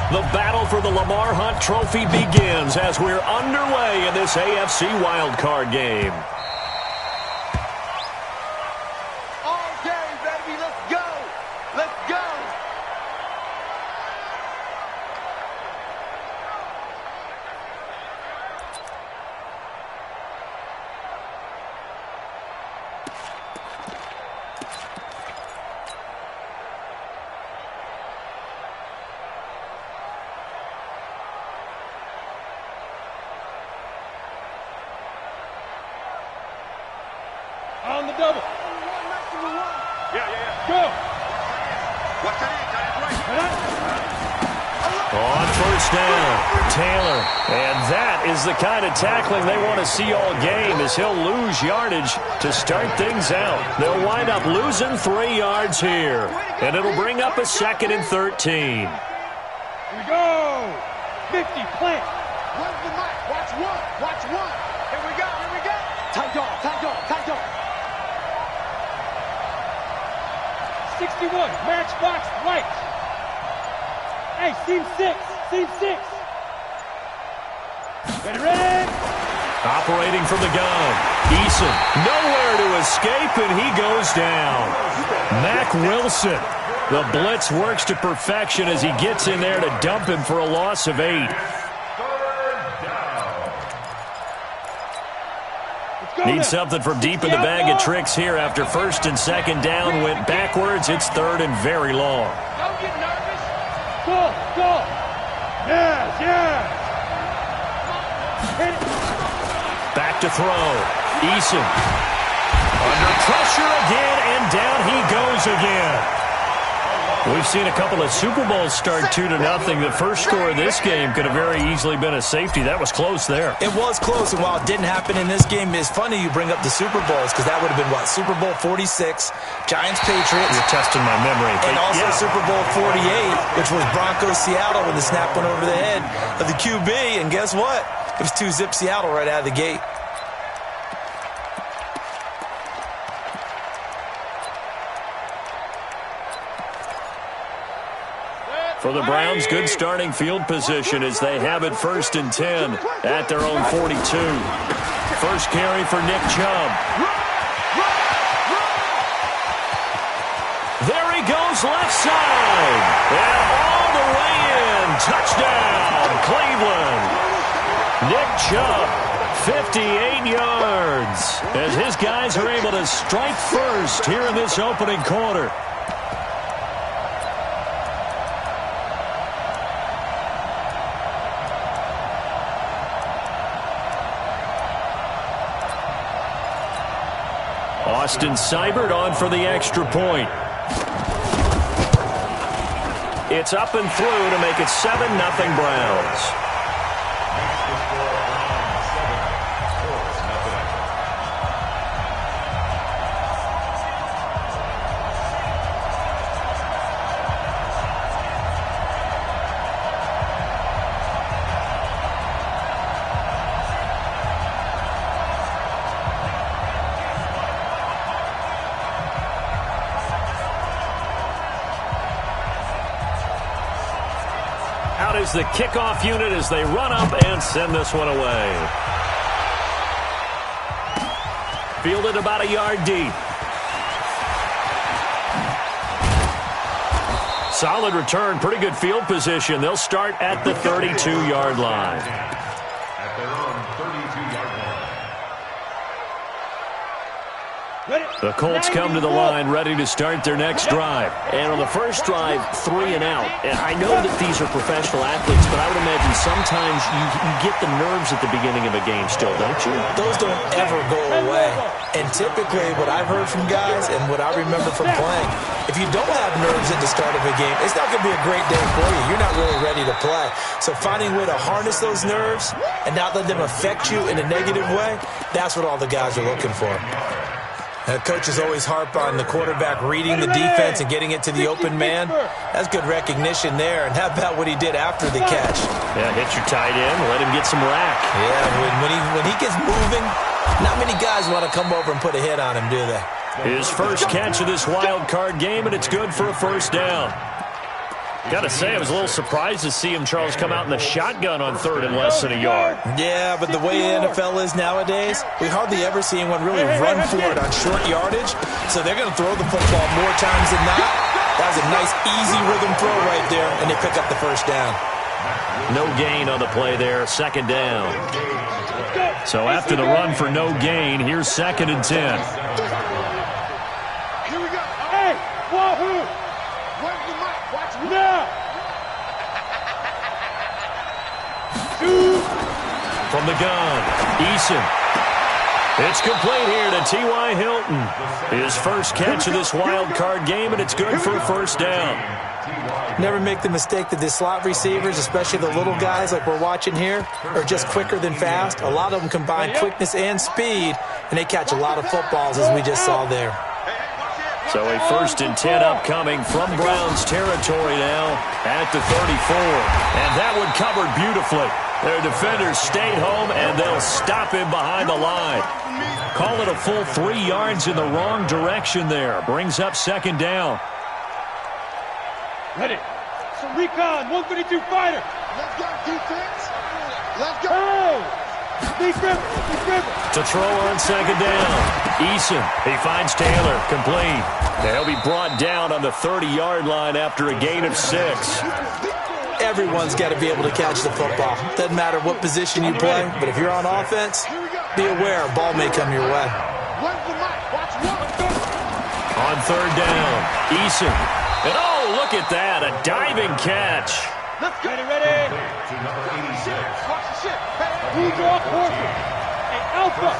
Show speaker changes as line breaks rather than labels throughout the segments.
The battle for the Lamar Hunt Trophy begins as we're underway in this AFC wildcard game.
All day, baby. Let's go. Let's go.
On the double.
Yeah.
Go.
Watch that in.
On first down, Taylor. And that is the kind of tackling they want to see all game as he'll lose yardage to start things out. They'll wind up losing 3 yards here. And it'll bring up a 2nd and 13.
Here we go. 50, plant.
Where's the mic? Watch one. Watch one. Here we go. Tight dog.
61, matchbox right. Hey, seam 6. Ready?
Operating from the gun. Eason, nowhere to escape, and he goes down. Mack Wilson. The blitz works to perfection as he gets in there to dump him for a loss of 8. Need something from deep in the bag of tricks here after 1st and 2nd down. Went backwards. It's 3rd and very long.
Don't get nervous. Go. Yes. Hit it.
Back to throw. Eason. Under pressure again, and down he goes again. We've seen a couple of Super Bowls start 2-0. The first score of this game could have very easily been a safety. That was close there.
It was close, and while it didn't happen in this game, it's funny you bring up the Super Bowls because that would have been, what, Super Bowl 46, Giants-Patriots.
You're testing my memory.
And also Super Bowl 48, which was Broncos-Seattle when the snap went over the head of the QB. And guess what? It was 2-zip Seattle right out of the gate.
For the Browns, good starting field position as they have it 1st and 10 at their own 42. First carry for Nick Chubb. There he goes left side. And all the way in. Touchdown, Cleveland. Nick Chubb, 58 yards. As his guys are able to strike first here in this opening quarter. Austin Seibert on for the extra point. It's up and through to make it 7-0 Browns. Out is the kickoff unit as they run up and send this one away. Fielded about a yard deep. Solid return, pretty good field position. They'll start at the 32-yard line.
At their own 32-yard line.
The Colts come to the line ready to start their next drive.
And on the first drive, 3 and out. And I know that these are professional athletes, but I would imagine sometimes you get the nerves at the beginning of a game still, don't you?
Those don't ever go away. And typically what I've heard from guys and what I remember from playing, if you don't have nerves at the start of a game, it's not going to be a great day for you. You're not really ready to play. So finding a way to harness those nerves and not let them affect you in a negative way, that's what all the guys are looking for. Coaches always harp on the quarterback reading the defense and getting it to the open man. That's good recognition there. And how about what he did after the catch?
Yeah, hit your tight end, let him get some rack.
Yeah, when he gets moving, not many guys want to come over and put a hit on him, do they?
His first catch of this wild card game, and it's good for a first down. Got to say, I was a little surprised to see him, Charles, come out in the shotgun on 3rd and less than a yard.
Yeah, but the way the NFL is nowadays, we hardly ever see anyone really run for it on short yardage. So they're going to throw the football more times than not. That was a nice, easy rhythm throw right there, and they pick up the first down.
No gain on the play there, 2nd down. So after the run for no gain, here's 2nd and 10.
Here we go.
Hey, Wahoo!
Where's the mic? Watch one.
Now!
From the gun, Eason. It's complete here to T.Y. Hilton. His first catch of this wild card game, and it's good for a first down.
Never make the mistake that the slot receivers, especially the little guys like we're watching here, are just quicker than fast. A lot of them combine quickness and speed, and they catch a lot of footballs, as we just saw there.
So a 1st and 10 upcoming from Browns territory now at the 34. And that one covered beautifully. Their defenders stayed home, and they'll stop him behind the line. Call it a full 3 yards in the wrong direction there. Brings up 2nd down.
Ready. Some recon, 132 fighter.
Let's go, defense. Let's go.
Oh! Big river.
To throw on 2nd down. Eason, he finds Taylor, complete. They'll be brought down on the 30-yard line after a gain of 6.
Everyone's got to be able to catch the football. Doesn't matter what position you play, but if you're on offense, be aware a ball may come your way.
Where's the mic? Watch one.
On 3rd down, Eason. And oh, look at that, a diving catch.
Let's go. Ready.
Watch the shit.
Who's off horses? Hey, Alpha.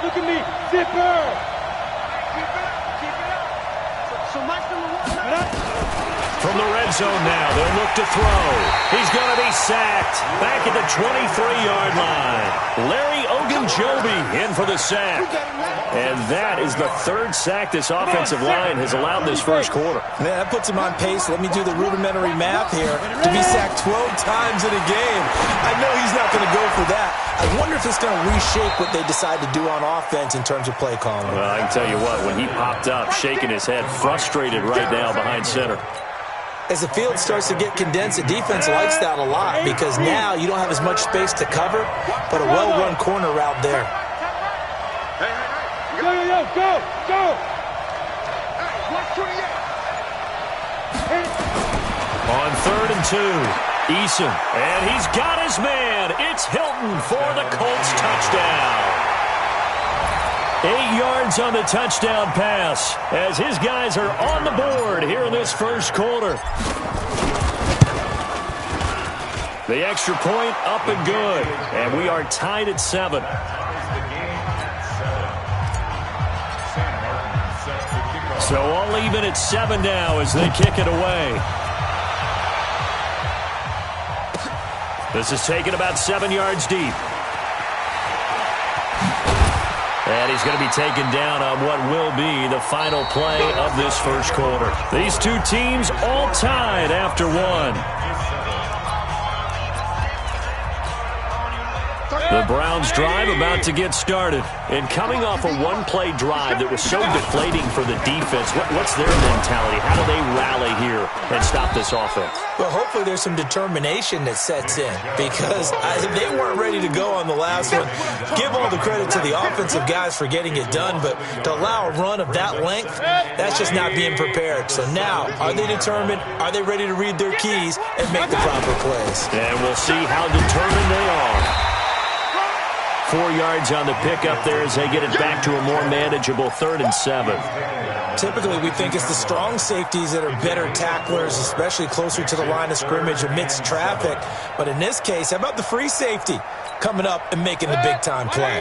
Look at me. Zipper.
Keep it up. So Mike's number 1.
From the red zone now, they'll look to throw. He's going to be sacked back at the 23-yard line. Larry Ogunjobi in for the sack. And that is the 3rd sack this offensive line has allowed this first quarter.
Man, that puts him on pace. Let me do the rudimentary math here. To be sacked 12 times in a game. I know he's not going to go for that. I wonder if it's going to reshape what they decide to do on offense in terms of play calling.
Well, I can tell you what, when he popped up, shaking his head, frustrated right now behind center.
As the field starts to get condensed, the defense likes that a lot because now you don't have as much space to cover, but a well-run corner route there.
Go.
Hey, watch 28.
On 3rd and 2, Eason, and he's got his man. It's Hilton for the Colts touchdown. 8 yards on the touchdown pass as his guys are on the board here in this first quarter. The extra point up and good, and we are tied at 7. So all even at 7 now as they kick it away. This is taken about 7 yards deep. And he's going to be taken down on what will be the final play of this first quarter. These two teams all tied after 1. The Browns drive about to get started. And coming off a one-play drive that was so deflating for the defense, what's their mentality? How do they rally here and stop this offense?
Well, hopefully there's some determination that sets in because they weren't ready to go on the last one. Give all the credit to the offensive guys for getting it done, but to allow a run of that length, that's just not being prepared. So now, are they determined? Are they ready to read their keys and make the proper plays?
And we'll see how determined they are. 4 yards on the pickup there as they get it back to a more manageable 3rd and 7.
Typically, we think it's the strong safeties that are better tacklers, especially closer to the line of scrimmage amidst traffic. But in this case, how about the free safety coming up and making the big-time play?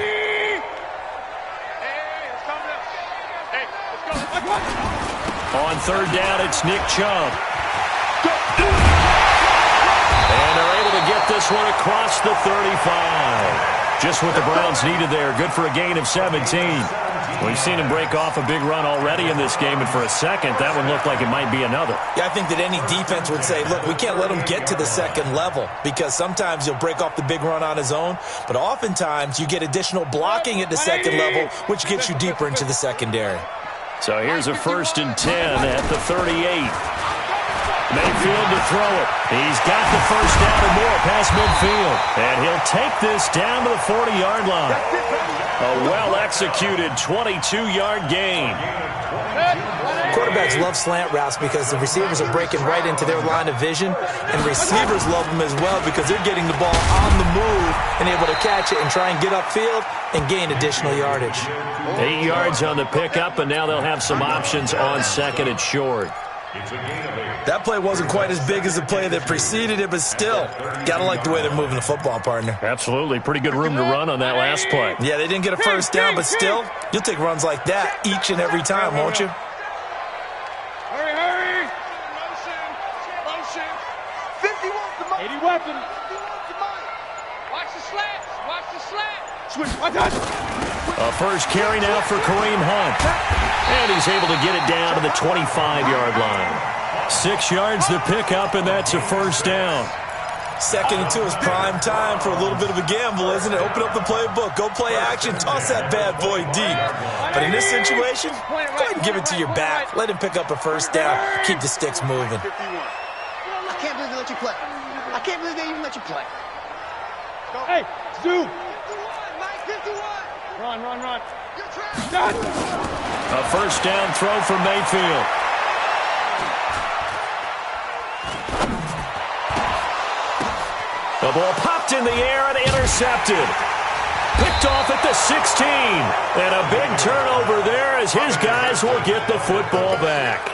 On 3rd down, it's Nick Chubb. And they're able to get this one across the 35. Just what the Browns needed there. Good for a gain of 17. We've seen him break off a big run already in this game, and for a second, that one looked like it might be another.
Yeah, I think that any defense would say, look, we can't let him get to the second level because sometimes he'll break off the big run on his own, but oftentimes you get additional blocking at the second level, which gets you deeper into the secondary.
So here's a 1st and 10 at the 38. Mayfield to throw it. He's got the first down and more past midfield. And he'll take this down to the 40-yard line. A well-executed 22-yard gain.
Quarterbacks love slant routes because the receivers are breaking right into their line of vision, and receivers love them as well because they're getting the ball on the move and able to catch it and try and get upfield and gain additional yardage.
8 yards on the pickup, and now they'll have some options on 2nd and short.
That play wasn't quite as big as the play that preceded it, but still, got to like the way they're moving the football, partner.
Absolutely. Pretty good room to run on that last play.
Yeah, they didn't get a first down, but still, you'll take runs like that each and every time, won't you?
Hurry, hurry.
Motion. 51 to Mike.
80 weapon.
51 to Mike. Watch the slants. Watch the slants.
Switch. Watch out.
A first carry now for Kareem Hunt. And he's able to get it down to the 25-yard line. 6 yards to pick up, and that's a first down.
2nd and 2 is prime time for a little bit of a gamble, isn't it? Open up the playbook, go play action, toss that bad boy deep. But in this situation, go ahead and give it to your back. Let him pick up a first down, keep the sticks moving.
I can't believe they let you play. I can't believe they even let you play.
Hey, Zoo.
51, Mike, 51.
Run.
You're trapped.
Done.
A first down throw for Mayfield. The ball popped in the air and intercepted. Picked off at the 16. And a big turnover there as his guys will get the football back.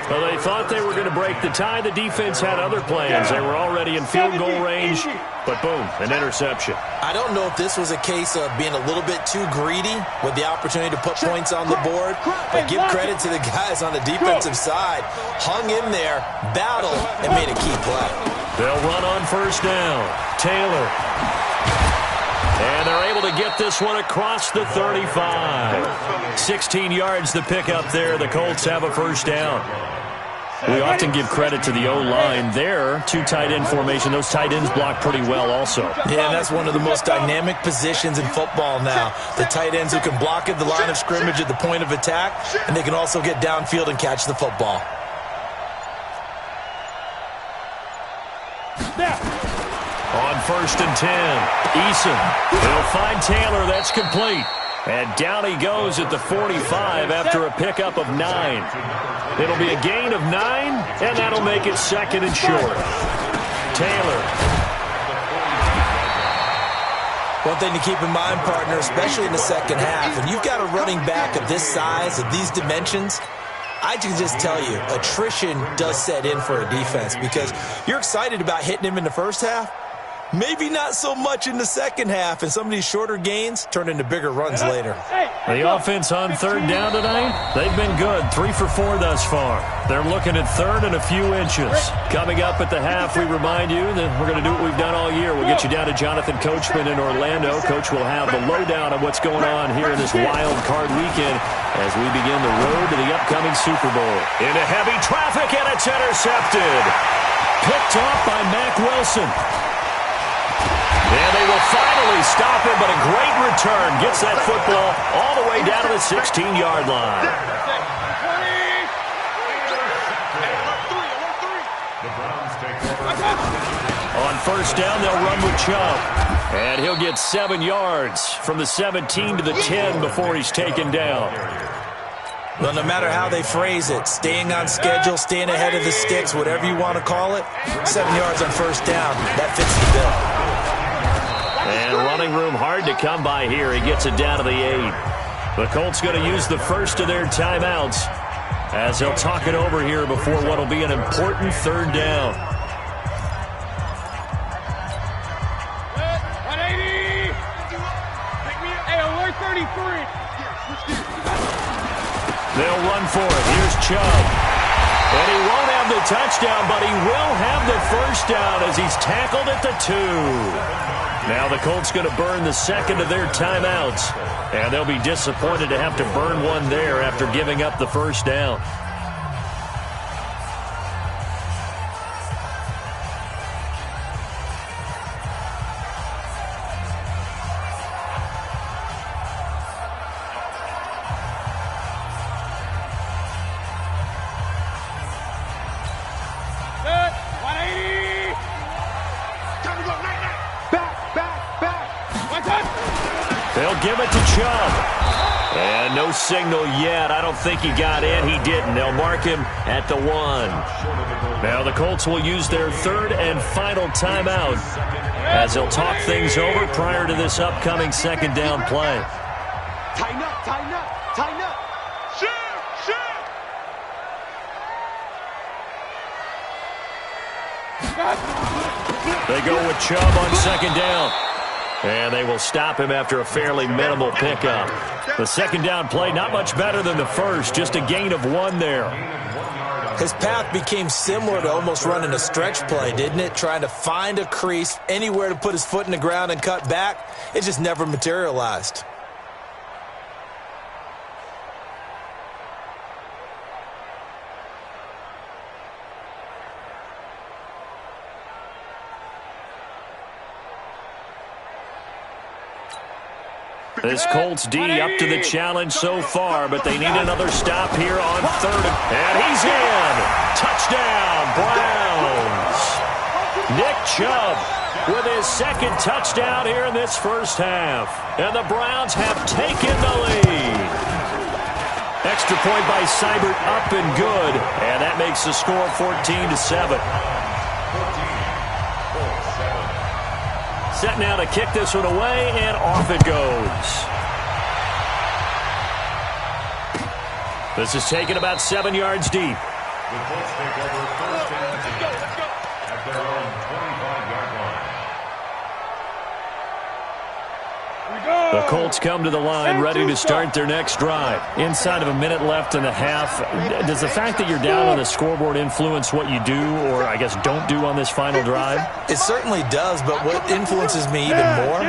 Well, they thought they were going to break the tie. The defense had other plans. They were already in field goal range. But boom, an interception.
I don't know if this was a case of being a little bit too greedy with the opportunity to put points on the board, but give credit to the guys on the defensive side. Hung in there, battled, and made a key play.
They'll run on first down. Taylor. And they're able to get this one across the 35. 16 yards to pick up there. The Colts have a first down. We often give credit to the O-line there. 2 tight end formation. Those tight ends block pretty well also.
Yeah, and that's one of the most dynamic positions in football now. The tight ends who can block at the line of scrimmage at the point of attack, and they can also get downfield and catch the football.
On 1st and 10, Eason. He'll find Taylor. That's complete. And down he goes at the 45 after a pickup of 9. It'll be a gain of 9, and that'll make it 2nd and short. Taylor.
One thing to keep in mind, partner, especially in the second half, and you've got a running back of this size, of these dimensions, I can just tell you, attrition does set in for a defense because you're excited about hitting him in the first half. Maybe not so much in the second half, and some of these shorter gains turn into bigger runs later.
The offense on 3rd down tonight, they've been good. 3 for 4 thus far. They're looking at 3rd and a few inches. Coming up at the half, we remind you that we're going to do what we've done all year. We'll get you down to Jonathan Coachman in Orlando. Coach will have the lowdown of what's going on here in this wild card weekend as we begin the road to the upcoming Super Bowl. Into heavy traffic, and it's intercepted. Picked off by Mack Wilson. And they will finally stop him, but a great return. Gets that football all the way down to the 16-yard line. On 1st down, they'll run with Chubb. And he'll get 7 yards from the 17 to the 10 before he's taken down.
Well, no matter how they phrase it, staying on schedule, staying ahead of the sticks, whatever you want to call it, 7 yards on 1st down, that fits the bill.
And running room hard to come by here. He gets it down to the 8. The Colts going to use the first of their timeouts as they'll talk it over here before what will be an important 3rd down.
180. Hey, alert 33.
They'll run for it. Here's Chubb. And he won't have the touchdown, but he will have the first down as he's tackled at the 2. Now the Colts going to burn the 2nd of their timeouts, and they'll be disappointed to have to burn one there after giving up the first down. They'll give it to Chubb. And no signal yet. I don't think he got in. He didn't. They'll mark him at the 1. Now the Colts will use their third and final timeout as they'll talk things over prior to this upcoming second down play.
Tighten up, tighten up, tighten up.
They go with Chubb on second down. And they will stop him after a fairly minimal pickup. The second down play, not much better than the first, just a gain of 1 there.
His path became similar to almost running a stretch play, didn't it? Trying to find a crease, anywhere to put his foot in the ground and cut back. It just never materialized.
This Colts D up to the challenge so far, but they need another stop here on third. And he's in. Touchdown, Browns. Nick Chubb with his second touchdown here in this first half. And the Browns have taken the lead. Extra point by Seibert, up and good. And that makes the score 14-7. Set now to kick this one away, and off it goes. This is taken about 7 yards deep.
The Colts take over first and 10 at their own 25-yard line.
The Colts come to the line ready to start their next drive. Inside of a minute left in the half, does the fact that you're down on the scoreboard influence what you do or, I guess, don't do on this final drive?
It certainly does, but what influences me even more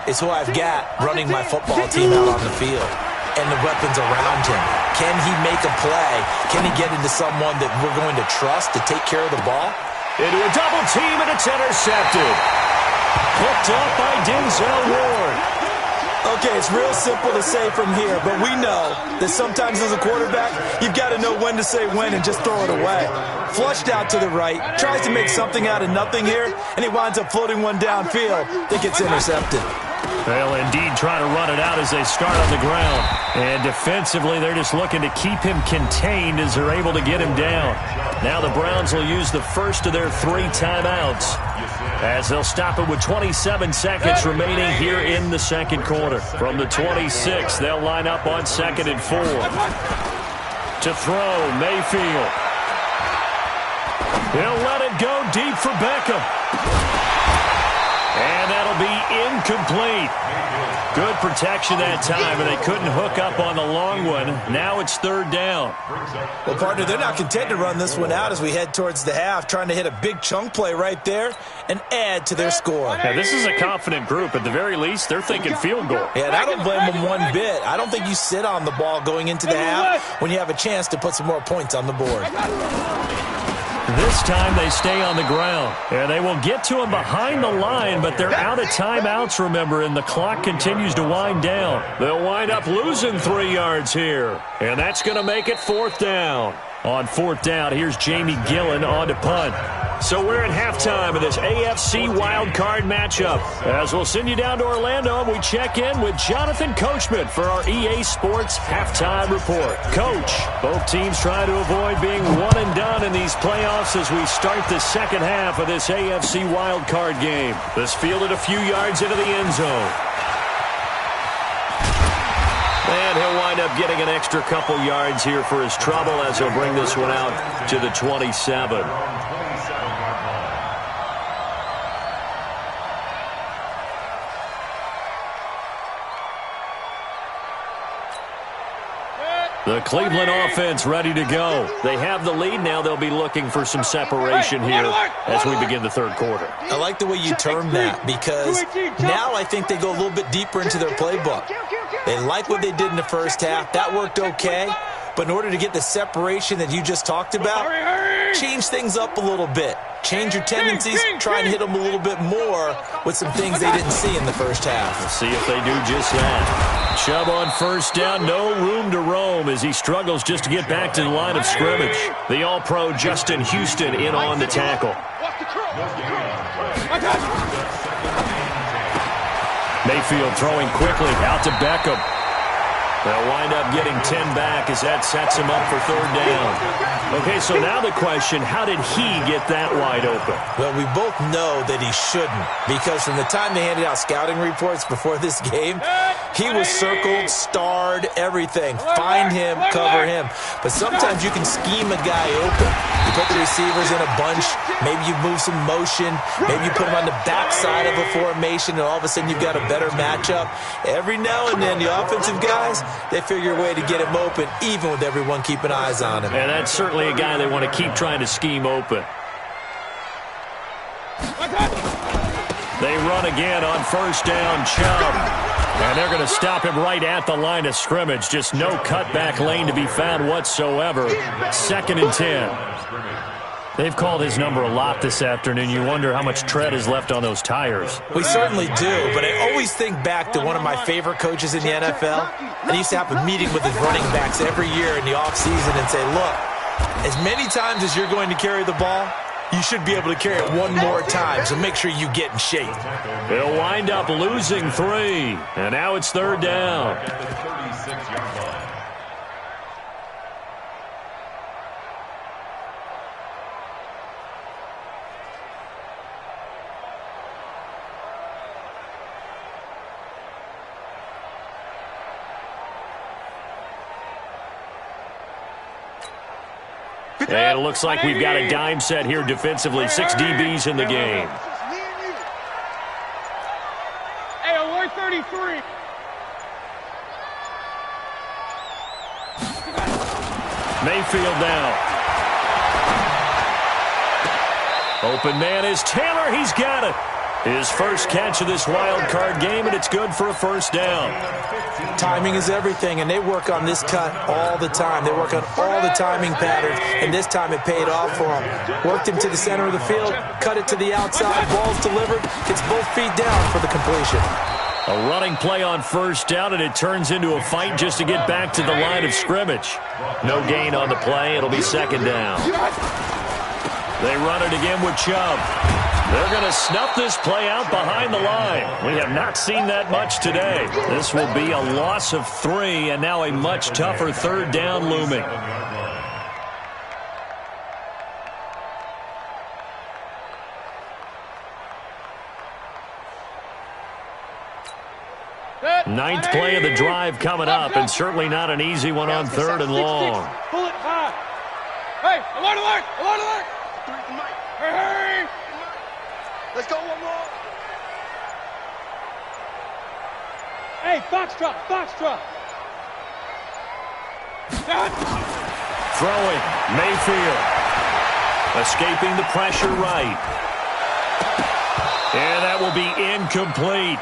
is who I've got running my football team out on the field and the weapons around him. Can he make a play? Can he get into someone that we're going to trust to take care of the ball?
Into a double team, and it's intercepted. Picked up by Denzel Ward.
Okay, it's real simple to say from here, but we know that sometimes as a quarterback, you've got to know when to say when and just throw it away. Flushed out to the right, tries to make something out of nothing here, and he winds up floating one downfield that gets intercepted.
They'll indeed try to run it out as they start on the ground. And defensively, they're just looking to keep him contained as they're able to get him down. Now the Browns will use the first of their 3 timeouts as they'll stop it with 27 seconds remaining here in the second quarter. From the 26, they'll line up on 2nd and 4. To throw, Mayfield. He'll let it go deep for Beckham. And that'll be incomplete. Good protection that time, and they couldn't hook up on the long one. Now it's 3rd down.
Well, partner, they're not content to run this one out as we head towards the half, trying to hit a big chunk play right there and add to their score.
Yeah, this is a confident group. At the very least, they're thinking field goal.
Yeah, and I don't blame them one bit. I don't think you sit on the ball going into the half when you have a chance to put some more points on the board.
This time they stay on the ground. And they will get to him behind the line, but they're out of timeouts, remember, and the clock continues to wind down. They'll wind up losing 3 yards here. And that's going to make it 4th down. On 4th down, here's Jamie Gillen on to punt. So we're at halftime of this AFC wildcard matchup. As we'll send you down to Orlando, and we check in with Jonathan Coachman for our EA Sports Halftime Report. Coach, both teams try to avoid being one and done in these playoffs as we start the second half of this AFC wildcard game. This fielded a few yards into the end zone. And he'll wind up getting an extra couple yards here for his trouble as he'll bring this one out to the 27. The Cleveland offense ready to go. They have the lead now. They'll be looking for some separation here as we begin the 3rd quarter.
I like the way you term that because now I think they go a little bit deeper into their playbook. They like what they did in the first half. That worked okay. But in order to get the separation that you just talked about, change things up a little bit. Change your tendencies, try and hit them a little bit more with some things they didn't see in the first half.
We'll see if they do just that. Chubb on 1st down, no room to roam as he struggles just to get back to the line of scrimmage. The All-Pro Justin Houston in on the tackle. Mayfield throwing quickly out to Beckham. They'll wind up getting 10 back as that sets him up for third down. Okay, so now the question, how did he get that wide open?
Well, we both know that he shouldn't, because from the time they handed out scouting reports before this game, he was circled, starred, everything. Find him, cover him. But sometimes you can scheme a guy open. You put the receivers in a bunch. Maybe you move some motion. Maybe you put them on the backside of a formation, and all of a sudden you've got a better matchup. Every now and then, the offensive guys, they figure a way to get him open, even with everyone keeping eyes on him.
And that's certainly a guy they want to keep trying to scheme open. They run again on first down, Chubb. And they're going to stop him right at the line of scrimmage. Just no cutback lane to be found whatsoever. 2nd and 10. They've called his number a lot this afternoon. You wonder how much tread is left on those tires.
We certainly do, but I always think back to one of my favorite coaches in the NFL. And he used to have a meeting with his running backs every year in the offseason and say, look, as many times as you're going to carry the ball, you should be able to carry it one more time, so make sure you get in shape.
They'll wind up losing 3, and now it's third down. And it looks like we've got a dime set here defensively. 6 DBs in the game.
Hey, alert 33.
Mayfield now. Open man is Taylor. He's got it. His first catch of this wild card game, and it's good for a first down.
Timing is everything, and they work on this cut all the time. They work on all the timing patterns, and this time it paid off for him. Worked him to the center of the field, cut it to the outside, ball's delivered, gets both feet down for the completion.
A running play on first down, and it turns into a fight just to get back to the line of scrimmage. No gain on the play. It'll be 2nd down. They run it again with Chubb. They're going to snuff this play out behind the line. We have not seen that much today. This will be a loss of 3, and now a much tougher third down looming. Ninth play of the drive coming up, and certainly not an easy one on 3rd and long.
Pull it high. Hey, alert, alert, alert, alert. Hey, hey.
Let's go one more.
Hey, Foxtrot, Foxtrot.
Throwing, Mayfield. Escaping the pressure right. And that will be incomplete.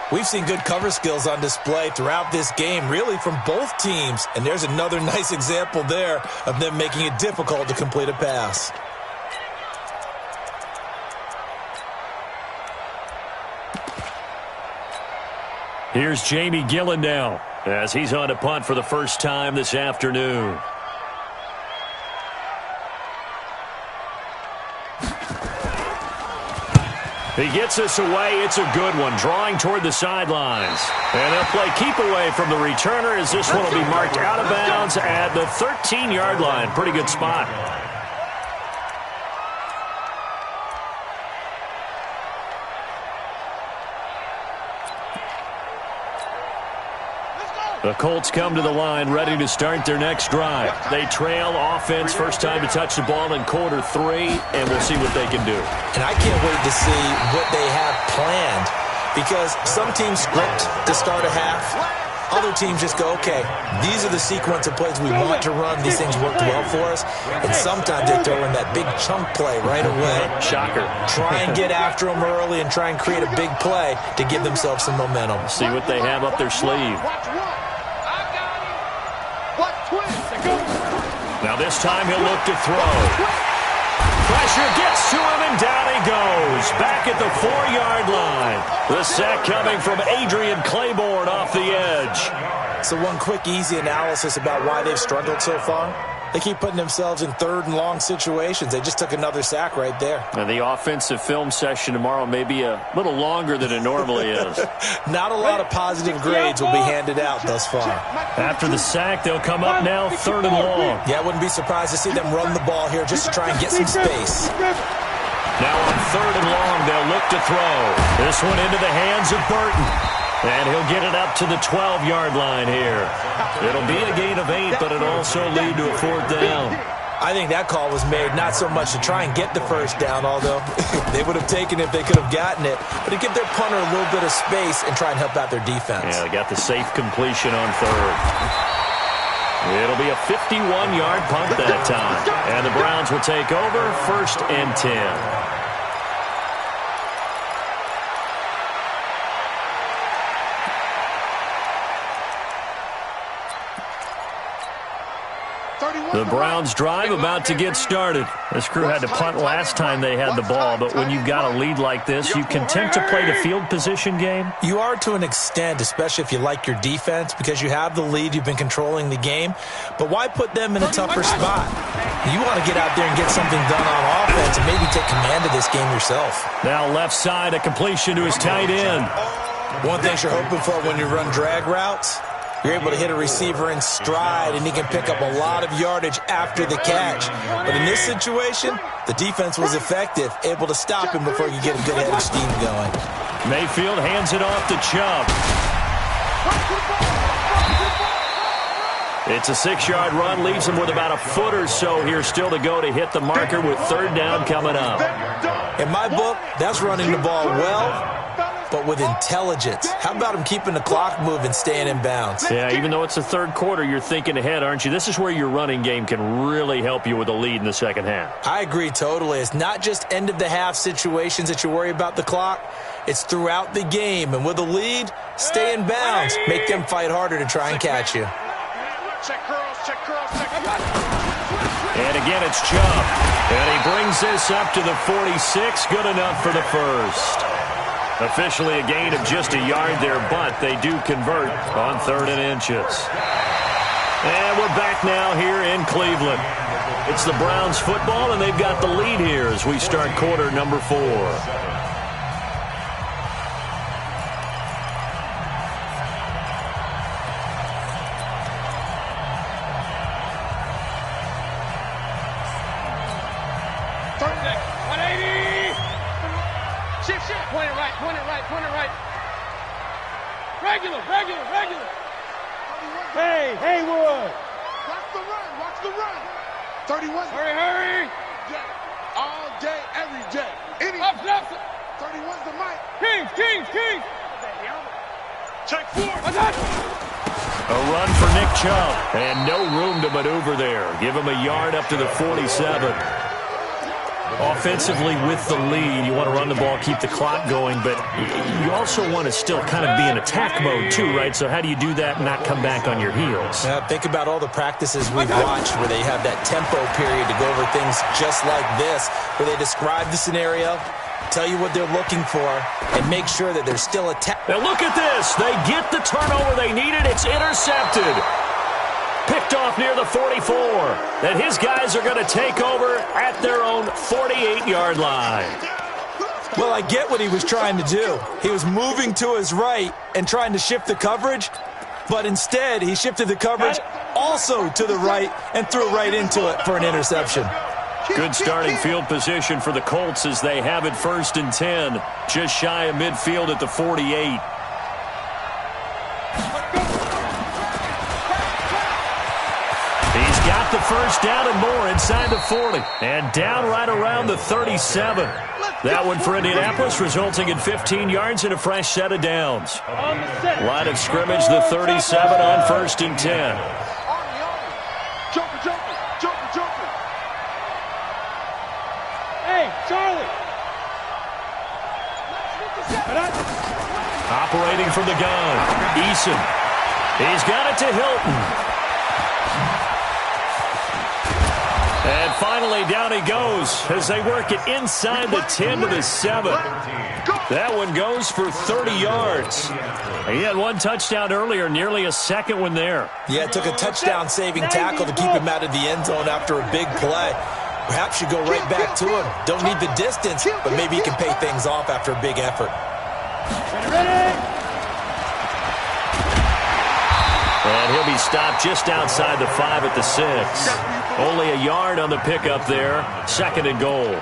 We've seen good cover skills on display throughout this game, really from both teams. And there's another nice example there of them making it difficult to complete a pass.
Here's Jamie Gillen now as he's on to punt for the first time this afternoon. He gets us away. It's a good one, drawing toward the sidelines. And they'll play keep away from the returner as this one will be marked out of bounds at the 13-yard line. Pretty good spot. The Colts come to the line ready to start their next drive. They trail offense, first time to touch the ball in quarter 3, and we'll see what they can do.
And I can't wait to see what they have planned, because some teams script to start a half. Other teams just go, okay, these are the sequence of plays we want to run. These things worked well for us. And sometimes they throw in that big chunk play right away.
Shocker.
Try and get after them early and try and create a big play to give themselves some momentum.
See what they have up their sleeve. Now this time he'll look to throw. Pressure gets to him, and down he goes. Back at the 4-yard line. The sack coming from Adrian Claiborne off the edge.
So one quick, easy analysis about why they've struggled so far. They keep putting themselves in third and long situations. They just took another sack right there.
And the offensive film session tomorrow may be a little longer than it normally is.
Not a lot of positive grades will be handed out thus far.
After the sack, they'll come up now 3rd and long.
Yeah, I wouldn't be surprised to see them run the ball here just to try and get some space.
Now on 3rd and long, they'll look to throw. This one into the hands of Burton. And he'll get it up to the 12-yard line here. It'll be a gain of 8, but it'll also lead to a 4th down.
I think that call was made not so much to try and get the first down, although they would have taken it if they could have gotten it, but to give their punter a little bit of space and try and help out their defense.
Yeah, they got the safe completion on 3rd. It'll be a 51-yard punt that time. And the Browns will take over 1st and 10. The Browns drive about to get started. This crew had to punt last time they had the ball, but when you've got a lead like this, you can tend to play the field position game.
You are to an extent, especially if you like your defense, because you have the lead, you've been controlling the game. But why put them in a tougher spot? You want to get out there and get something done on offense and maybe take command of this game yourself.
Now left side, a completion to his tight end.
One thing you're hoping for when you run drag routes, you're able to hit a receiver in stride, and he can pick up a lot of yardage after the catch. But in this situation, the defense was effective, able to stop him before you get a good head of steam going.
Mayfield hands it off to Chubb. It's a 6-yard run, leaves him with about a foot or so here still to go to hit the marker with 3rd down coming up.
In my book, that's running the ball well, but with intelligence. How about him keeping the clock moving, staying in bounds?
Yeah, even though it's the 3rd quarter, you're thinking ahead, aren't you? This is where your running game can really help you with a lead in the second half.
I agree totally. It's not just end-of-the-half situations that you worry about the clock. It's throughout the game. And with a lead, stay in bounds. Make them fight harder to try and catch you.
Check curls, check curls, check
And again, it's Chubb. And he brings this up to the 46. Good enough for the first. Officially a gain of just a yard there, but they do convert on 3rd and inches. And we're back now here in Cleveland. It's the Browns football, and they've got the lead here as we start quarter number 4.
Regular. Hey, Haywood.
Watch the run. 31.
Hurry.
All day, every day.
Left.
31's the mic.
Kings.
Check 4.
A run for Nick Chubb, and no room to maneuver there. Give him a yard up to the 47. Offensively with the lead, you want to run the ball, keep the clock going, but you also want to still kind of be in attack mode too, right? So how do you do that and not come back on your heels?
Think about all the practices we've watched where they have that tempo period to go over things just like this, where they describe the scenario, tell you what they're looking for, and make sure that they're still attacking.
Now look at this. They get the turnover they needed. It's intercepted. Picked off near the 44. Then his guys are going to take over at their own 48-yard line.
Well, I get what he was trying to do. He was moving to his right and trying to shift the coverage, but instead he shifted the coverage also to the right and threw right into it for an interception.
Good starting field position for the Colts as they have it 1st and 10, just shy of midfield at the 48. Got the first down and more inside the 40. And down right around the 37. That one for Indianapolis, resulting in 15 yards and a fresh set of downs. Line of scrimmage, the 37 on 1st and 10.
Joker.
Hey, Charlie.
Operating from the gun. Eason. He's got it to Hilton. And finally, down he goes as they work it inside the 10 to the 7. That one goes for 30 yards. He had one touchdown earlier, nearly a second one there.
Yeah, it took a touchdown-saving tackle to keep him out of the end zone after a big play. Perhaps you go right back to him. Don't need the distance, but maybe he can pay things off after a big effort.
And he'll be stopped just outside the 5 at the 6. Only a yard on the pickup there. 2nd and goal.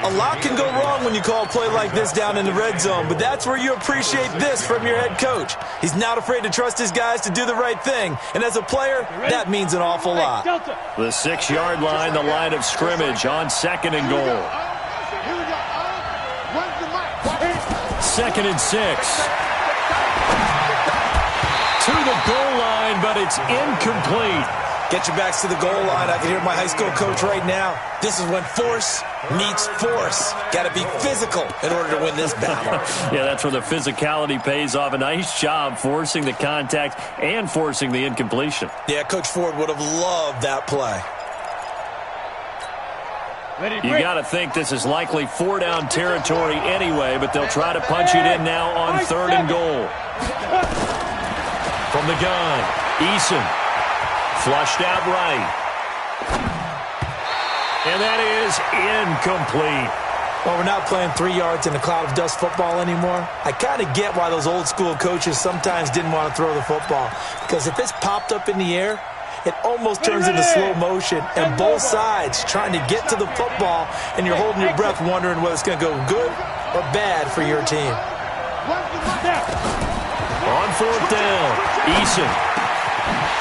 A lot can go wrong when you call a play like this down in the red zone, but that's where you appreciate this from your head coach. He's not afraid to trust his guys to do the right thing, and as a player, that means an awful lot.
The 6-yard line, the line of scrimmage on 2nd and goal. 2nd and 6. To the goal line, but it's incomplete.
Get your backs to the goal line. I can hear my high school coach right now. This is when force meets force. Got to be physical in order to win this battle.
Yeah, that's where the physicality pays off. A nice job forcing the contact and forcing the incompletion.
Yeah, Coach Ford would have loved that play.
You got to think this is likely 4-down territory anyway, but they'll try to punch it in now on 3rd and goal. From the gun, Eason. Flushed out right. And that is incomplete.
Well, we're not playing 3 yards in a cloud of dust football anymore. I kind of get why those old school coaches sometimes didn't want to throw the football. Because if it's popped up in the air, it almost turns into slow motion. And both sides trying to get to the football, and you're holding your breath wondering whether it's going to go good or bad for your team.
On 4th down, Eason.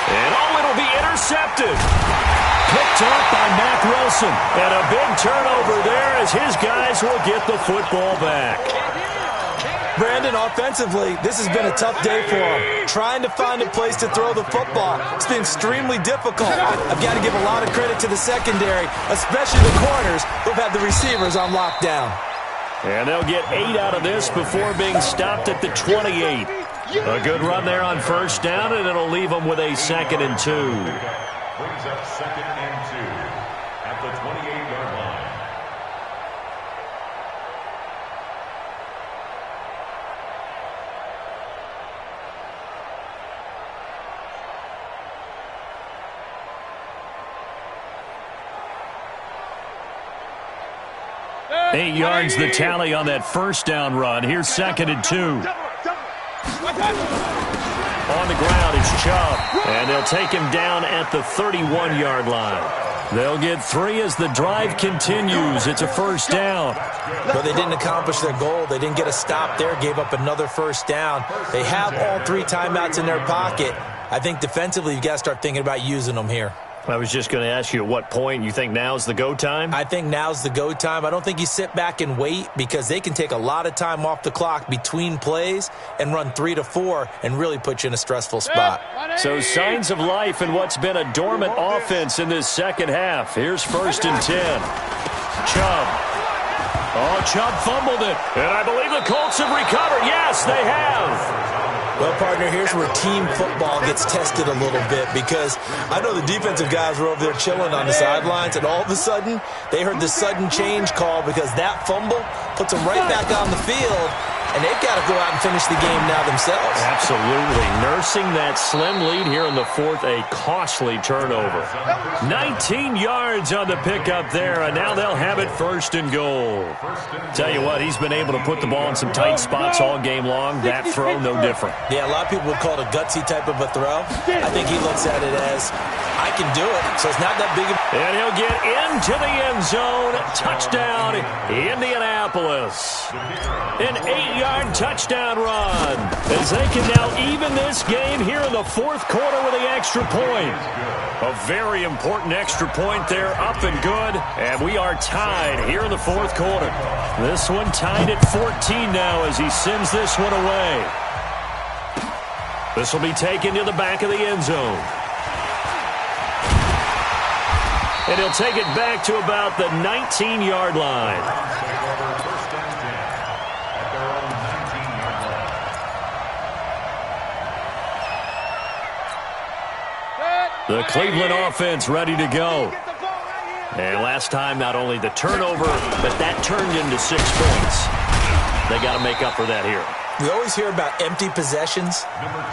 And it'll be intercepted. Picked up by Mack Wilson. And a big turnover there as his guys will get the football back.
Brandon, offensively, this has been a tough day for him. Trying to find a place to throw the football. It's been extremely difficult. I've got to give a lot of credit to the secondary, especially the corners who've had the receivers on lockdown.
And they'll get 8 out of this before being stopped at the 28. A good run there on 1st down, and it'll leave them with a 2nd and 2.
Brings up 2nd and 2 at the 28-yard line.
Eight yards the tally on that 1st down run. Here's 2nd and 2. On the ground, it's Chubb. And they'll take him down at the 31-yard line. They'll get 3 as the drive continues. It's a 1st down.
But they didn't accomplish their goal. They didn't get a stop there, gave up another 1st down. They have all 3 timeouts in their pocket. I think defensively, you've got to start thinking about using them here.
I was just going to ask you at what point you think now's the go time?
I think now's the go time. I don't think you sit back and wait because they can take a lot of time off the clock between plays and run 3 to 4 and really put you in a stressful spot.
So signs of life in what's been a dormant offense in this second half. Here's 1st and 10. Chubb. Oh, Chubb fumbled it. And I believe the Colts have recovered. Yes, they have.
Well, partner, here's where team football gets tested a little bit because I know the defensive guys were over there chilling on the sidelines, and all of a sudden, they heard the sudden change call because that fumble puts them right back on the field, and they've got to go out and finish the game now themselves.
Absolutely. Nursing that slim lead here in the 4th, a costly turnover. 19 yards on the pickup there, and now they'll have it 1st and goal. Tell you what, he's been able to put the ball in some tight spots all game long. That throw, no different.
Yeah, a lot of people would call it a gutsy type of a throw. I think he looks at it as, I can do it, so it's not that big of
And he'll get into the end zone. Touchdown, Indianapolis. An 8-yard touchdown run as they can now even this game here in the 4th quarter with the extra point. A very important extra point there, up and good, and we are tied here in the 4th quarter. This one tied at 14 now as he sends this one away. This will be taken to the back of the end zone. And he'll take it back to about the 19-yard line. The Cleveland offense ready to go. And last time, not only the turnover, but that turned into 6 points. They got to make up for that here.
We always hear about empty possessions,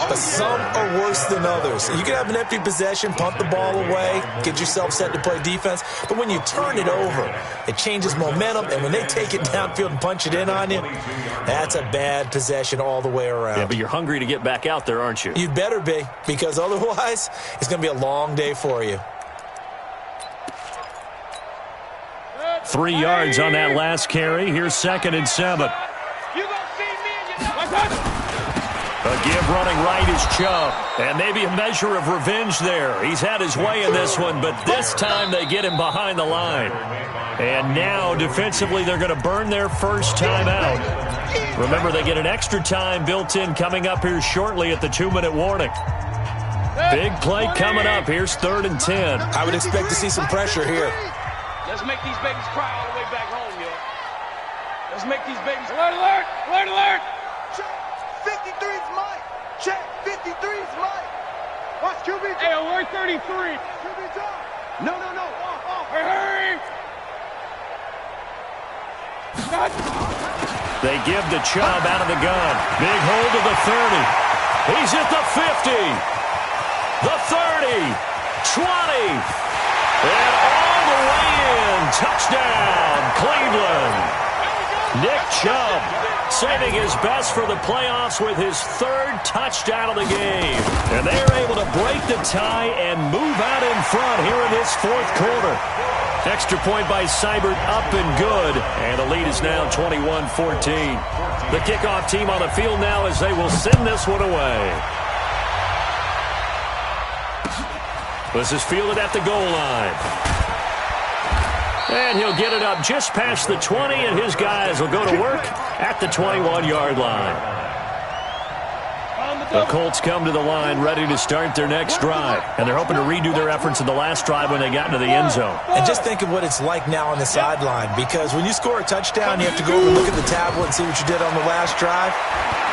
but some are worse than others. You can have an empty possession, punt the ball away, get yourself set to play defense, but when you turn it over, it changes momentum, and when they take it downfield and punch it in on you, that's a bad possession all the way around.
Yeah, but you're hungry to get back out there, aren't you?
You'd better be, because otherwise, it's going to be a long day for you.
3 yards on that last carry. Here's 2nd and 7. A give running right is Chubb. And maybe a measure of revenge there. He's had his way in this one, but this time they get him behind the line. And now, defensively, they're going to burn their first time out. Remember, they get an extra time built in coming up here shortly at the 2-minute warning. Big play coming up. Here's 3rd and 10.
I would expect to see some pressure here.
Let's make these babies cry all the way back home, yo. Let's make these babies... Alert, alert! Alert, alert!
Check. 53's Mike. Check. 53's Mike. Watch QB.
Hey, alert 33.
QB top. No. Off.
Hurry! Stop.
They give the Chubb out of the gun. Big hold of the 30. He's at the 50. The 30. 20. And all the way in. Touchdown, Cleveland. Nick Chubb saving his best for the playoffs with his 3rd touchdown of the game. And they're able to break the tie and move out in front here in this 4th quarter. Extra point by Seibert, up and good. And the lead is now 21-14. The kickoff team on the field now as they will send this one away. This is fielded at the goal line. And he'll get it up just past the 20, and his guys will go to work at the 21-yard line. The Colts come to the line ready to start their next drive, and they're hoping to redo their efforts in the last drive when they got into the end zone.
And just think of what it's like now on the sideline, because when you score a touchdown, you have to go over and look at the tablet and see what you did on the last drive.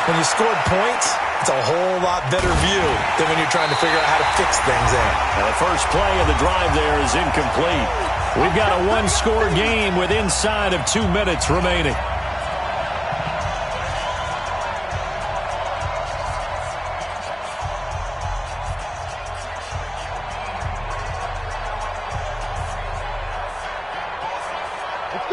When you scored points, it's a whole lot better view than when you're trying to figure out how to fix things in.
Now the first play of the drive there is incomplete. We've got a 1-score game with inside of 2 minutes remaining.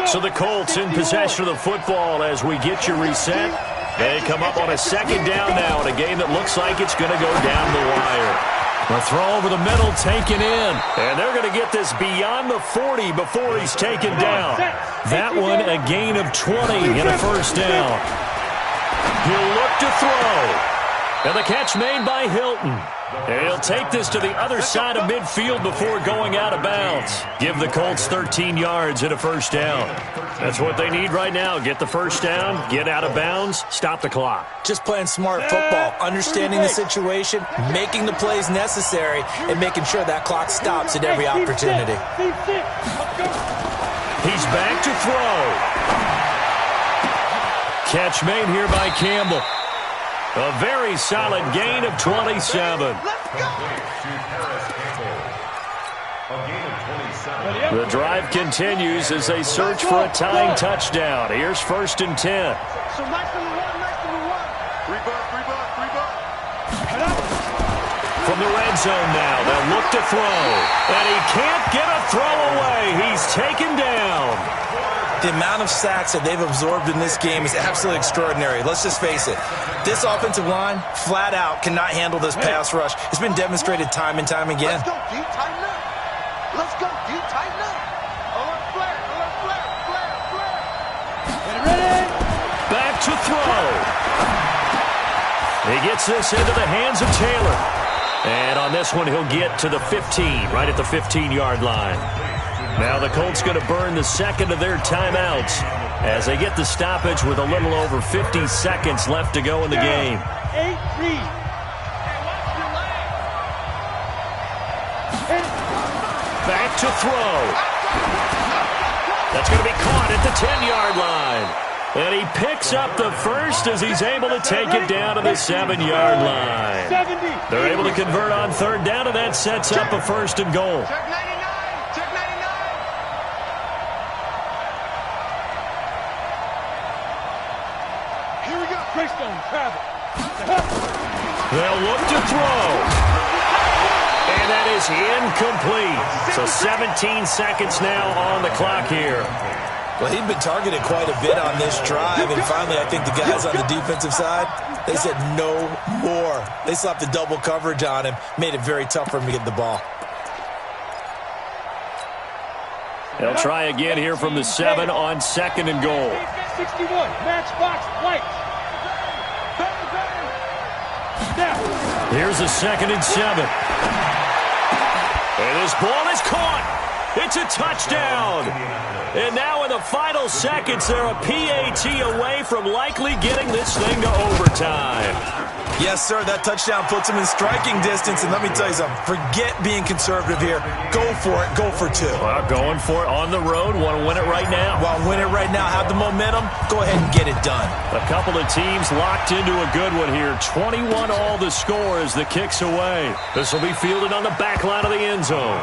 So the Colts in possession of the football as we get you reset. They come up on a 2nd down now in a game that looks like it's going to go down the wire. The throw over the middle taken in. And they're going to get this beyond the 40 before he's taken down. That one a gain of 20 and a first down. He'll look to throw. And the catch made by Hilton. And he'll take this to the other side of midfield before going out of bounds. Give the Colts 13 yards and a first down. That's what they need right now. Get the first down, get out of bounds, stop the clock.
Just playing smart football, understanding the situation, making the plays necessary, and making sure that clock stops at every opportunity.
He's back to throw. Catch made here by Campbell. A very solid gain of 27. The drive continues as they search for a tying touchdown. Here's 1st and 10.
So nice number one. Three buck.
From the red zone now, they'll look to throw. And he can't get a throw away. He's taken down.
The amount of sacks that they've absorbed in this game is absolutely extraordinary. Let's just face it. This offensive line, flat out, cannot handle this pass rush. It's been demonstrated time and time again.
Let's go, D. Tighten up. Let's go, D. Tighten up. Alert flare.
Ready?
Back to throw. He gets this into the hands of Taylor. And on this one, he'll get to the 15, right at the 15-yard line. Now the Colts going to burn the 2nd of their timeouts as they get the stoppage with a little over 50 seconds left to go in the game.
8-3.
Back to throw. That's going to be caught at the 10-yard line. And he picks up the first as he's able to take it down to the 7-yard line. They're able to convert on 3rd down, and that sets up a 1st and goal.
Check 99.
They'll look to throw. And that is incomplete. So 17 seconds now on the clock here.
Well, he'd been targeted quite a bit on this drive, and finally I think the guys on the defensive side, they said no more. They slapped the double coverage on him, made it very tough for him to get the ball.
They'll try again here from the 7 on 2nd and goal.
61, matchbox lights.
Here's a 2nd and 7. And this ball is caught. It's a touchdown. And now in the final seconds, they're a PAT away from likely getting this thing to overtime.
Yes, sir, that touchdown puts them in striking distance. And let me tell you something, forget being conservative here. Go for it. Go for 2.
Well, going for it on the road. Want to win it right now.
Well, win it right now. Have the momentum. Go ahead and get it done.
A couple of teams locked into a good one here. 21 all the score as the kick's away. This will be fielded on the back line of the end zone.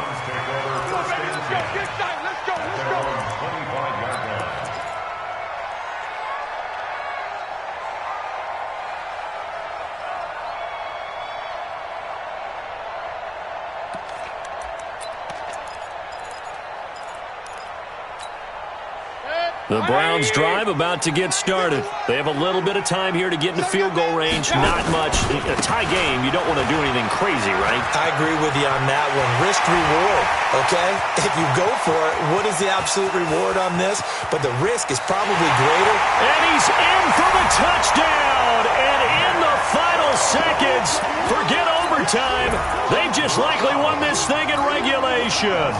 The Browns drive about to get started. They have a little bit of time here to get into field goal range. Not much. A tie game, you don't want to do anything crazy, right?
I agree with you on that one. Risk reward, okay? If you go for it, what is the absolute reward on this? But the risk is probably greater.
And he's in for the touchdown. And in the final seconds, forget overtime. They've just likely won this thing in regulation.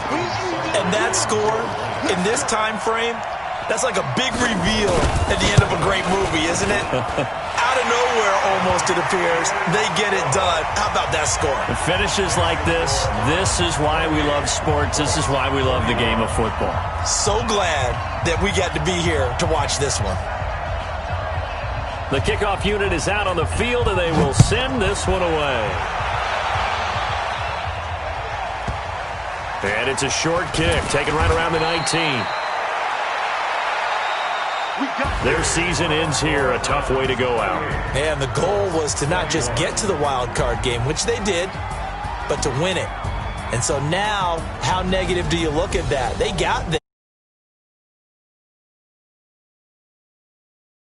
And that score in this time frame, that's like a big reveal at the end of a great movie, isn't it? Out of nowhere, almost, it appears. They get it done. How about that score?
The finishes like this is why we love sports. This is why we love the game of football.
So glad that we got to be here to watch this one.
The kickoff unit is out on the field, and they will send this one away. And it's a short kick, taken right around the 19. Their season ends here. A tough way to go out.
And the goal was to not just get to the wild card game, which they did, but to win it. And so now, how negative do you look at that? They got this.